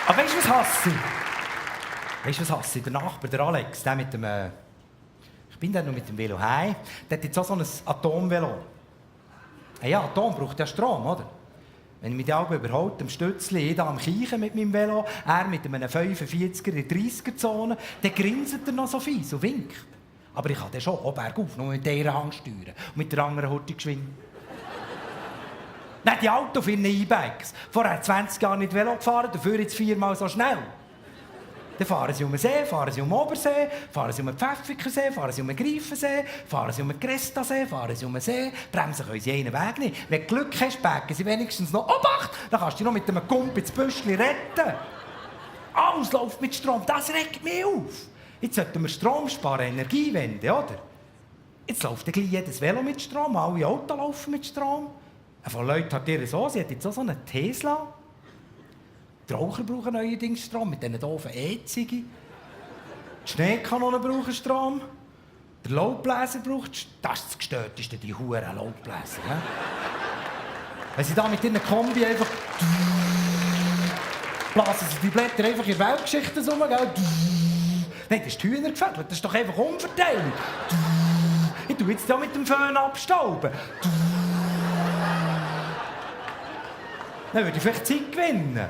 Aber weißt du, was hasse ich? Weißt du, was hasse ich? Der Nachbar, der Alex, der mit dem... Ich bin dann noch mit dem Velo heim. Der hat jetzt auch so ein Atomvelo. Ja, Atom braucht ja Strom, oder? Wenn ich mich die Augen überholt, am Stützli, ich da am Kiechen mit meinem Velo, er mit einem 45er in der 30er-Zone, dann grinset er noch so fies und winkt. Aber ich kann den schon auch bergauf, nur mit dieser Hand steuern und mit der anderen hurtig geschwind. Nein, die Autos finden E-Bikes. Vorher 20 Jahre nicht Velo gefahren, dafür jetzt 4-mal so schnell. Dann fahren sie um den See, fahren sie um den Obersee, fahren sie um den Pfäffikensee, fahren sie um den Greifensee, fahren sie um den Grestasee, fahren sie um den See. Bremsen können sie einen Weg nicht. Wenn du Glück hast, packen sie wenigstens noch Obacht, dann kannst du dich noch mit einem Kumpel ins Büschli retten. Alles läuft mit Strom, das regt mich auf. Jetzt sollten wir Strom sparen, Energiewende, oder? Jetzt läuft gleich jedes Velo mit Strom, alle Autos laufen mit Strom. Von Leuten hat ihr so, sie hat jetzt auch so einen Tesla. Die Raucher brauchen neuerdings Strom, mit diesen doofen E-Zigen. Die Schneekanonen brauchen Strom. Der Laubbläser braucht Strom. Das ist das Gestörteste, die Huren Laubbläser. Ne? Wenn sie da mit ihren Kombi einfach... blasen sie die Blätter einfach in Weltgeschichten rum, gell? Nein, das ist die Hühner gefährlich, das ist doch einfach Umverteilung. Ich tue jetzt da mit dem Föhn abstauben. Dann würde ich vielleicht Zeit gewinnen.